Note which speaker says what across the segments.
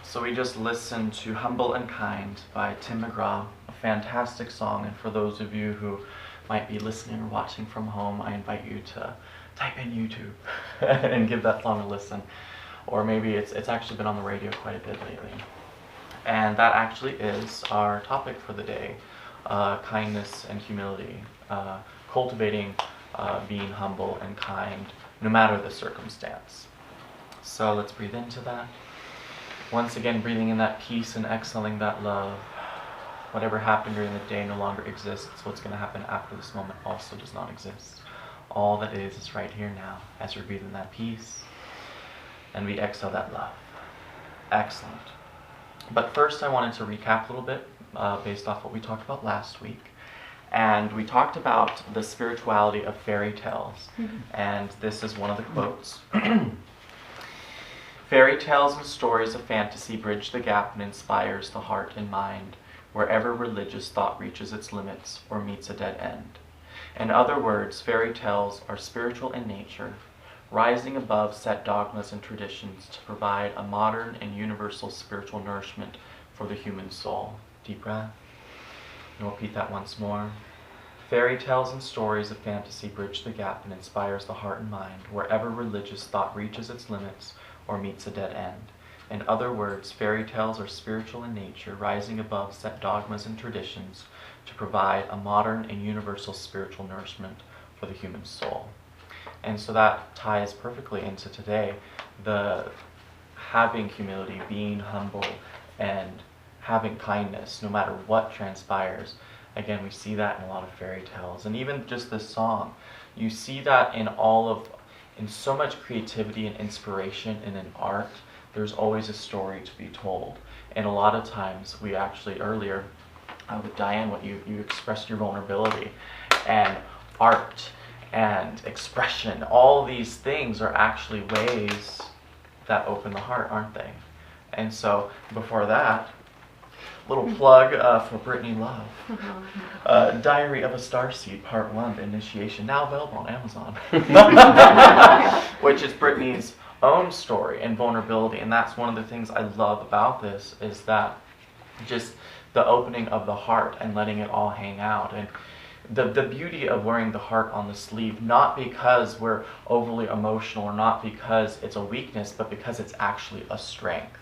Speaker 1: So we just listened to Humble and Kind by Tim McGraw, a fantastic song. And for those of you who might be listening or watching from home, I invite you to type in YouTube and give that song a listen. Or maybe it's actually been on the radio quite a bit lately. And that actually is our topic for the day, kindness and humility, cultivating being humble and kind no matter the circumstance. So let's breathe into that. Once again, breathing in that peace and exhaling that love. Whatever happened during the day no longer exists. What's going to happen after this moment also does not exist. All that is right here now as we breathe in that peace and we exhale that love. Excellent. But first I wanted to recap a little bit based off what we talked about last week. And we talked about the spirituality of fairy tales. And this is one of the quotes. Fairy tales and stories of fantasy bridge the gap and inspires the heart and mind wherever religious thought reaches its limits or meets a dead end. In other words, fairy tales are spiritual in nature, rising above set dogmas and traditions to provide a modern and universal spiritual nourishment for the human soul. Deep breath. And we'll repeat that once more. Fairy tales and stories of fantasy bridge the gap and inspires the heart and mind wherever religious thought reaches its limits or meets a dead end. In other words, fairy tales are spiritual in nature, rising above set dogmas and traditions to provide a modern and universal spiritual nourishment for the human soul. And so that ties perfectly into today, the having humility, being humble, and having kindness no matter what transpires. Again, we see that in a lot of fairy tales. And even just this song, you see that in so much creativity and inspiration and in art. There's always a story to be told. And a lot of times, we actually earlier, with Diane, what you expressed your vulnerability, and art and expression, all these things are actually ways that open the heart, aren't they? And so before that, little plug for Brittany Love. Diary of a Starseed, Part 1, The Initiation, now available on Amazon. Which is Brittany's own story and vulnerability. And that's one of the things I love about this, is that just the opening of the heart and letting it all hang out. And the beauty of wearing the heart on the sleeve, not because we're overly emotional or not because it's a weakness, but because it's actually a strength.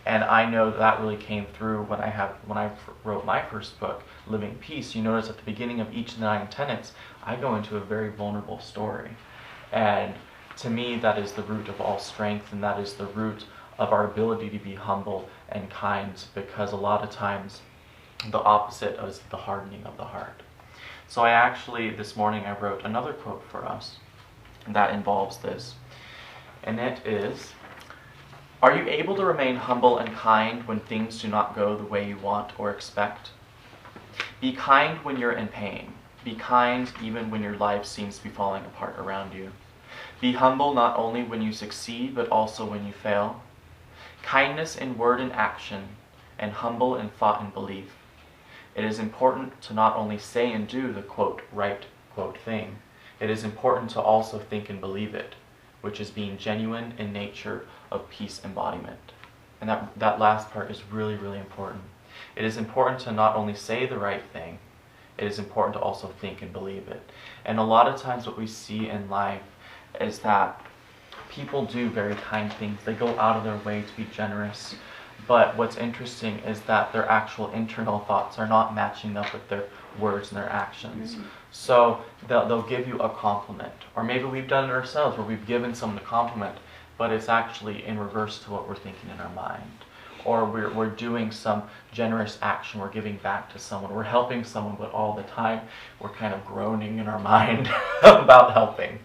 Speaker 1: And I know that really came through when I wrote my first book, Living Peace. You notice at the beginning of each 9 tenets, I go into a very vulnerable story. And to me, that is the root of all strength, and that is the root of our ability to be humble and kind, because a lot of times the opposite is the hardening of the heart. So this morning I wrote another quote for us that involves this. And it is, are you able to remain humble and kind when things do not go the way you want or expect? Be kind when you're in pain. Be kind even when your life seems to be falling apart around you. Be humble not only when you succeed, but also when you fail. Kindness in word and action, and humble in thought and belief. It is important to not only say and do the quote, right quote thing. It is important to also think and believe it, which is being genuine in nature of peace embodiment. And that last part is really, really important. It is important to not only say the right thing, it is important to also think and believe it. And a lot of times what we see in life is that people do very kind things. They go out of their way to be generous. But what's interesting is that their actual internal thoughts are not matching up with their words and their actions. Mm-hmm. So they'll give you a compliment. Or maybe we've done it ourselves where we've given someone a compliment, but it's actually in reverse to what we're thinking in our mind. Or we're doing some generous action, we're giving back to someone, we're helping someone, but all the time we're kind of groaning in our mind about helping.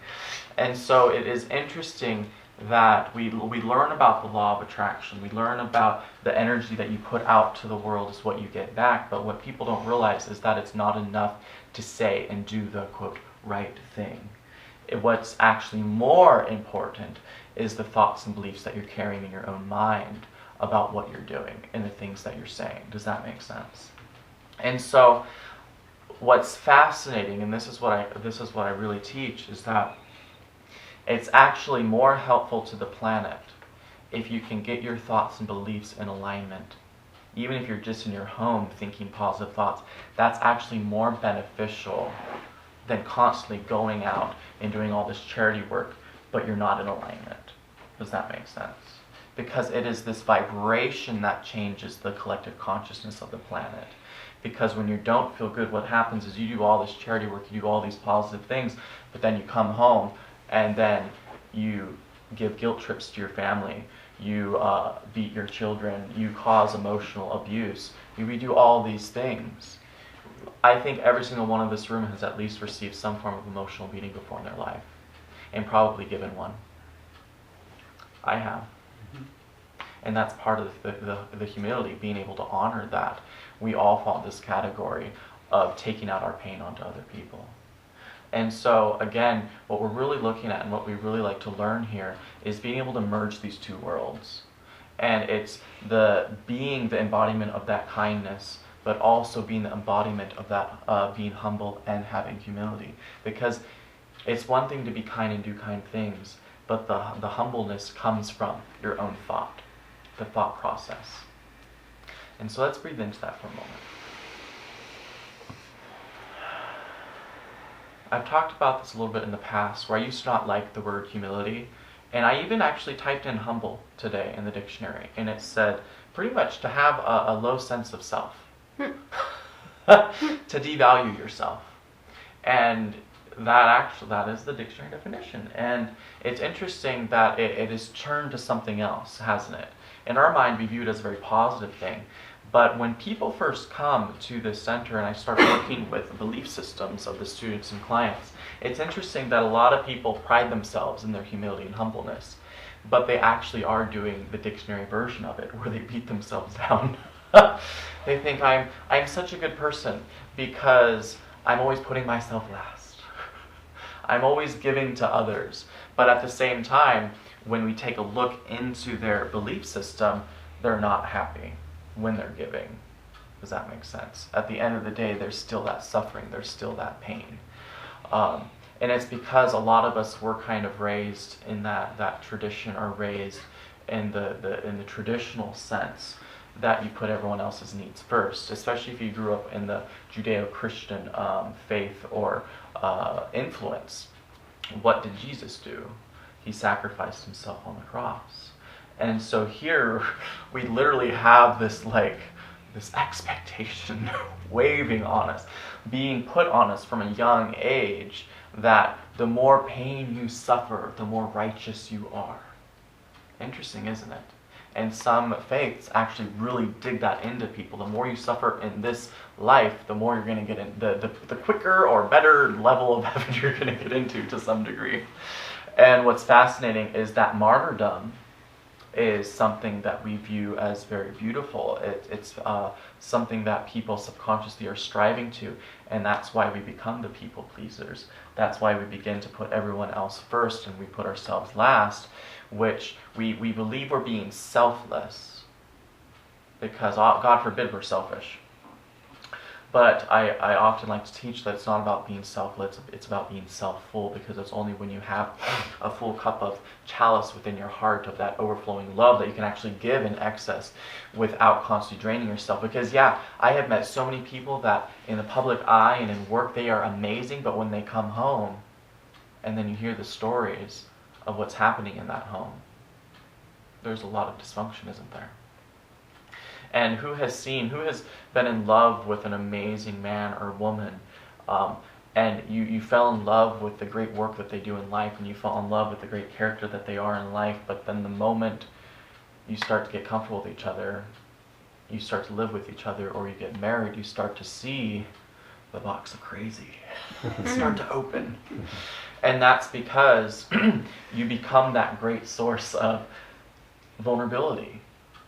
Speaker 1: And so it is interesting that we learn about the law of attraction. We learn about the energy that you put out to the world is what you get back. But what people don't realize is that it's not enough to say and do the, quote, right thing. What's actually more important is the thoughts and beliefs that you're carrying in your own mind about what you're doing and the things that you're saying. Does that make sense? And so what's fascinating, and this is what I really teach, is that it's actually more helpful to the planet if you can get your thoughts and beliefs in alignment, even if you're just in your home thinking positive thoughts, that's actually more beneficial than constantly going out and doing all this charity work, but you're not in alignment. Does that make sense? Because it is this vibration that changes the collective consciousness of the planet. Because when you don't feel good, what happens is you do all this charity work, you do all these positive things, but then you come home and then you give guilt trips to your family, you beat your children, you cause emotional abuse, we do all these things. I think every single one of this room has at least received some form of emotional beating before in their life, and probably given one. I have. And that's part of the humility, being able to honor that. We all fall in this category of taking out our pain onto other people. And so, again, what we're really looking at and what we really like to learn here is being able to merge these two worlds. And it's being the embodiment of that kindness, but also being the embodiment of that being humble and having humility. Because it's one thing to be kind and do kind things, but the humbleness comes from your own thought, the thought process. And so let's breathe into that for a moment. I've talked about this a little bit in the past, where I used to not like the word humility, and I even actually typed in humble today in the dictionary, and it said pretty much to have a low sense of self, to devalue yourself. And that is the dictionary definition. And it's interesting that it is turned to something else, hasn't it? In our mind, we view it as a very positive thing. But when people first come to this center and I start working with the belief systems of the students and clients, it's interesting that a lot of people pride themselves in their humility and humbleness, but they actually are doing the dictionary version of it, where they beat themselves down. They think I'm such a good person because I'm always putting myself last. I'm always giving to others. But at the same time, when we take a look into their belief system, they're not happy when they're giving. Does that make sense? At the end of the day, there's still that suffering, there's still that pain. And it's because a lot of us were kind of raised in that tradition, or raised in the traditional sense that you put everyone else's needs first, especially if you grew up in the Judeo-Christian faith or influence. What did Jesus do? He sacrificed himself on the cross. And so here we literally have this expectation waving on us, being put on us from a young age, that the more pain you suffer, the more righteous you are. Interesting, isn't it? And some faiths actually really dig that into people. The more you suffer in this life, the more you're going to get in, the quicker or better level of heaven you're going to get into to some degree. And what's fascinating is that martyrdom is something that we view as very beautiful. It's something that people subconsciously are striving to, and that's why we become the people pleasers. That's why we begin to put everyone else first and we put ourselves last, which we believe we're being selfless, because God forbid we're selfish. But I often like to teach that it's not about being selfless, it's about being self-full, because it's only when you have a full cup of chalice within your heart of that overflowing love that you can actually give in excess without constantly draining yourself. Because I have met so many people that in the public eye and in work they are amazing, but when they come home and then you hear the stories of what's happening in that home, there's a lot of dysfunction, isn't there? And who has been in love with an amazing man or woman, and you fell in love with the great work that they do in life, and you fell in love with the great character that they are in life, but then the moment you start to get comfortable with each other, you start to live with each other, or you get married, you start to see the box of crazy start to open. And that's because you become that great source of vulnerability.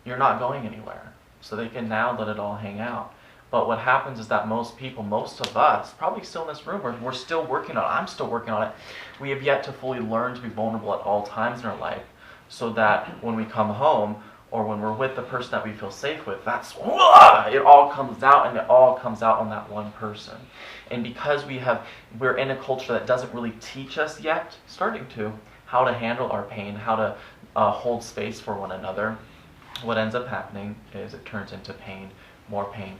Speaker 1: You're not going anywhere. So they can now let it all hang out. But what happens is that most people, most of us, probably still in this room, we're still working on it. I'm still working on it. We have yet to fully learn to be vulnerable at all times in our life, so that when we come home or when we're with the person that we feel safe with, it all comes out, and it all comes out on that one person. And because we're in a culture that doesn't really teach us yet, starting to, how to handle our pain, how to hold space for one another, what ends up happening is it turns into pain, more pain,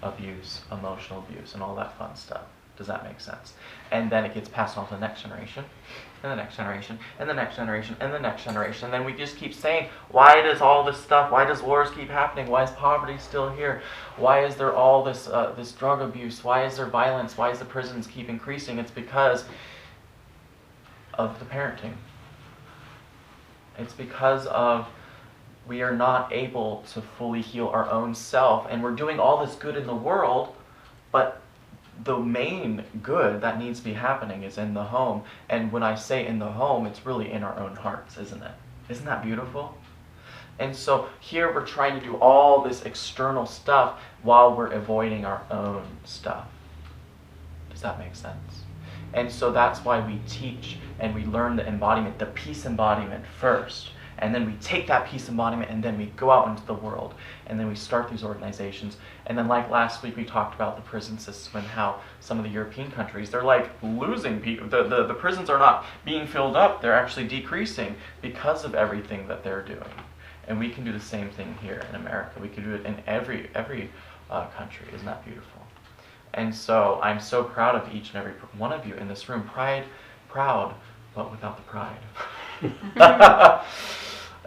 Speaker 1: abuse, emotional abuse, and all that fun stuff. Does that make sense? And then it gets passed on to the next generation, and the next generation, and the next generation, and the next generation. And then we just keep saying, why does all this stuff, why does wars keep happening? Why is poverty still here? Why is there all this this drug abuse? Why is there violence? Why is the prisons keep increasing? It's because of the parenting. It's because of we are not able to fully heal our own self, and we're doing all this good in the world, but the main good that needs to be happening is in the home. And when I say in the home, it's really in our own hearts, isn't it? Isn't that beautiful? And so here we're trying to do all this external stuff while we're avoiding our own stuff. Does that make sense? And so that's why we teach and we learn the embodiment, the peace embodiment first. And then we take that peace embodiment and then we go out into the world. And then we start these organizations. And then like last week we talked about the prison system and how some of the European countries, they're like losing people. The prisons are not being filled up. They're actually decreasing because of everything that they're doing. And we can do the same thing here in America. We can do it in every country. Isn't that beautiful? And so I'm so proud of each and every one of you in this room. Proud, but without the pride.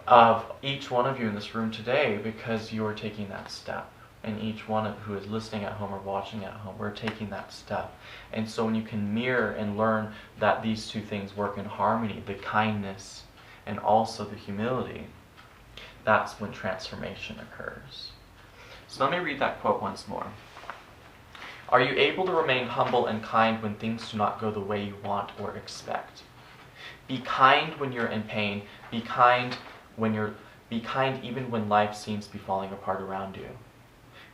Speaker 1: Of each one of you in this room today, because you are taking that step. And each one who is listening at home or watching at home, we're taking that step. And so when you can mirror and learn that these two things work in harmony, the kindness and also the humility, that's when transformation occurs. So let me read that quote once more. Are you able to remain humble and kind when things do not go the way you want or expect? Be kind when you're in pain. Be kind even when life seems to be falling apart around you.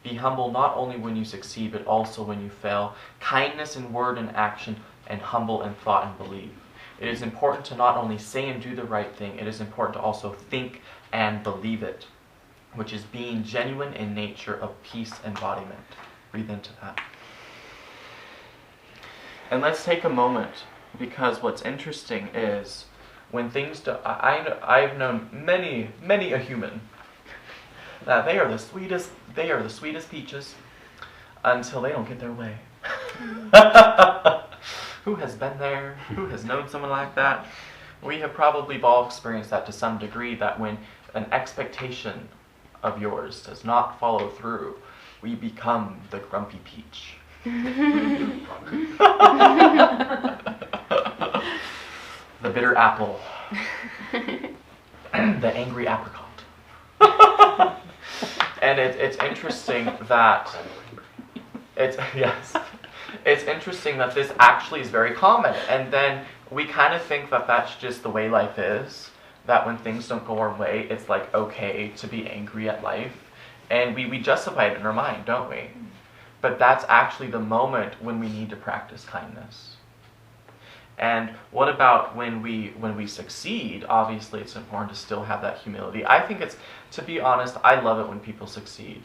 Speaker 1: Be humble not only when you succeed, but also when you fail. Kindness in word and action, and humble in thought and belief. It is important to not only say and do the right thing, it is important to also think and believe it, which is being genuine in nature of peace embodiment. Breathe into that. And let's take a moment, because what's interesting is when things do, I've known many a human that they are the sweetest peaches until they don't get their way. Who has been there? Who has known someone like that? We have probably all experienced that to some degree, that when an expectation of yours does not follow through, we become the grumpy peach. The bitter apple. The angry apricot. And it's interesting that it's interesting that this actually is very common. And then we kind of think that that's just the way life is, that when things don't go our way, it's like okay to be angry at life. And we justify it in our mind, don't we? But that's actually the moment when we need to practice kindness. And what about when we succeed? Obviously, it's important to still have that humility. I think to be honest, I love it when people succeed.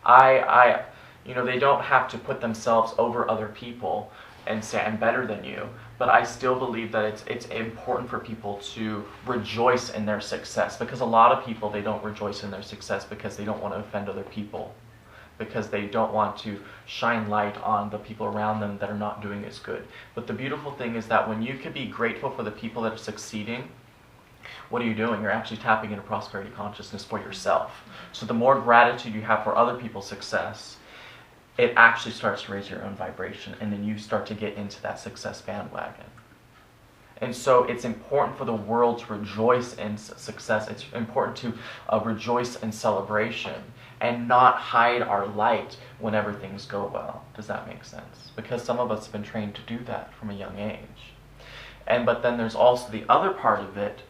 Speaker 1: They don't have to put themselves over other people and say, I'm better than you. But I still believe that it's important for people to rejoice in their success. Because a lot of people, they don't rejoice in their success because they don't want to offend other people. Because they don't want to shine light on the people around them that are not doing as good. But the beautiful thing is that when you can be grateful for the people that are succeeding, what are you doing? You're actually tapping into prosperity consciousness for yourself. So the more gratitude you have for other people's success, it actually starts to raise your own vibration, and then you start to get into that success bandwagon. And so it's important for the world to rejoice in success. It's important to rejoice in celebration and not hide our light whenever things go well. Does that make sense? Because some of us have been trained to do that from a young age. But then there's also the other part of it,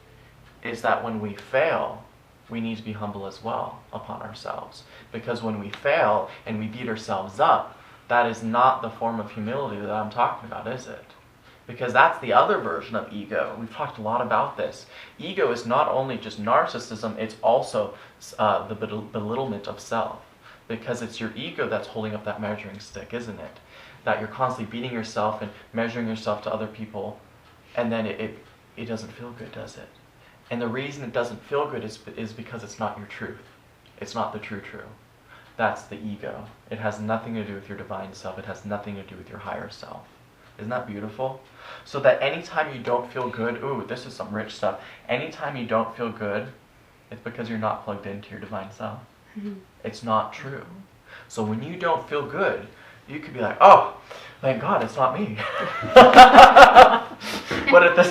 Speaker 1: is that when we fail, we need to be humble as well upon ourselves. Because when we fail and we beat ourselves up, that is not the form of humility that I'm talking about, is it? Because that's the other version of ego. We've talked a lot about this. Ego is not only just narcissism, it's also the belittlement of self. Because it's your ego that's holding up that measuring stick, isn't it? That you're constantly beating yourself and measuring yourself to other people, and then it doesn't feel good, does it? And the reason it doesn't feel good is because it's not your truth. It's not the true. That's the ego. It has nothing to do with your divine self. It has nothing to do with your higher self. Isn't that beautiful? So that anytime you don't feel good, ooh, this is some rich stuff. Anytime you don't feel good, it's because you're not plugged into your divine self. It's not true. So when you don't feel good, you could be like, oh, thank God it's not me. But at the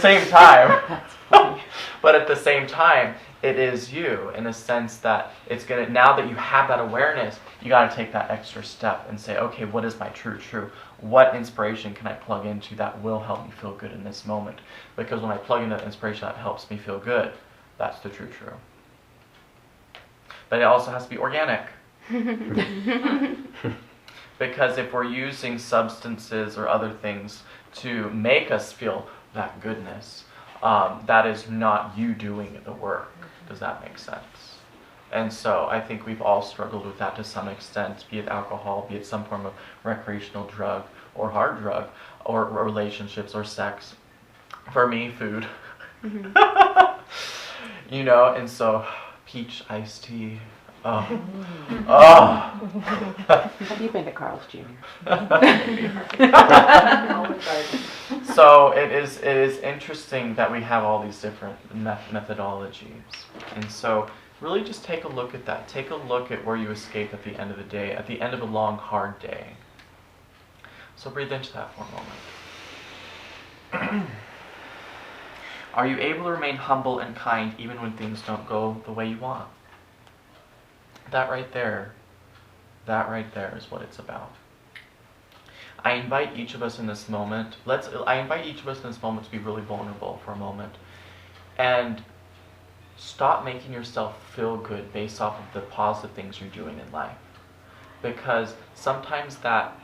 Speaker 1: same time, it is you, in the sense that it's gonna, now that you have that awareness, you gotta take that extra step and say, okay, what is my true? What inspiration can I plug into that will help me feel good in this moment? Because when I plug into that inspiration that helps me feel good, that's the true. But it also has to be organic. Because if we're using substances or other things to make us feel that goodness, that is not you doing the work. Does that make sense? And so I think we've all struggled with that to some extent, be it alcohol, be it some form of recreational drug or hard drug, or relationships or sex. For me, food. You know, and so peach iced tea. Oh.
Speaker 2: Have you been to Carl's Jr.?
Speaker 1: So it is interesting that we have all these different methodologies. And so really just take a look at that. Take a look at where you escape at the end of the day, at the end of a long, hard day. So breathe into that for a moment. Are you able to remain humble and kind even when things don't go the way you want? That right there is what it's about. I invite each of us in this moment, to be really vulnerable for a moment. And stop making yourself feel good based off of the positive things you're doing in life. Because sometimes that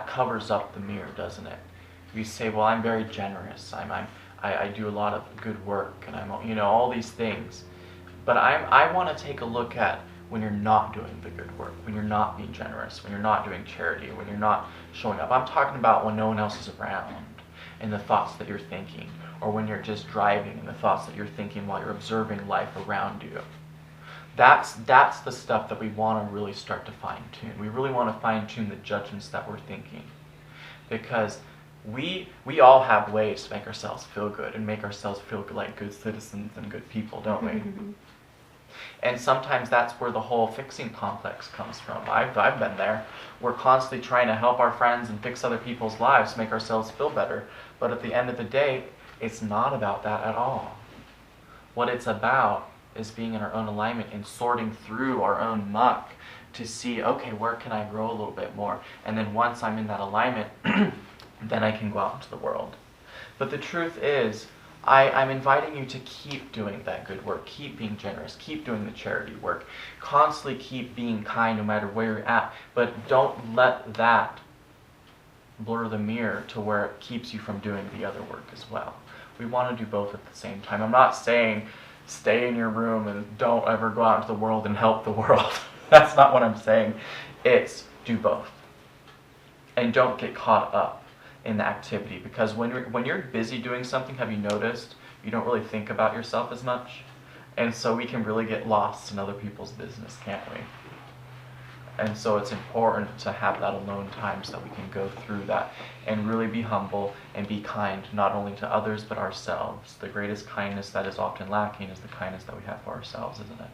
Speaker 1: covers up the mirror, doesn't it? You say, well, I'm very generous, I do a lot of good work, and I'm, all these things. But I want to take a look at when you're not doing the good work, when you're not being generous, when you're not doing charity, when you're not showing up. I'm talking about when no one else is around and the thoughts that you're thinking, or when you're just driving and the thoughts that you're thinking while you're observing life around you. That's the stuff that we want to really start to fine-tune. We really want to fine-tune the judgments that we're thinking. Because we all have ways to make ourselves feel good and make ourselves feel like good citizens and good people, don't we? And sometimes that's where the whole fixing complex comes from. I've been there. We're constantly trying to help our friends and fix other people's lives to make ourselves feel better. But at the end of the day, it's not about that at all. What it's about is being in our own alignment and sorting through our own muck to see, okay, where can I grow a little bit more? And then once I'm in that alignment, then I can go out into the world. But the truth is, I'm inviting you to keep doing that good work, keep being generous, keep doing the charity work, constantly keep being kind no matter where you're at, but don't let that blur the mirror to where it keeps you from doing the other work as well. We want to do both at the same time. I'm not saying stay in your room and don't ever go out into the world and help the world. That's not what I'm saying. It's do both. And don't get caught up in the activity, because when you're busy doing something, have you noticed you don't really think about yourself as much? And so we can really get lost in other people's business, can't we? And so it's important to have that alone time so that we can go through that and really be humble and be kind, not only to others but ourselves. The greatest kindness that is often lacking is the kindness that we have for ourselves, isn't it?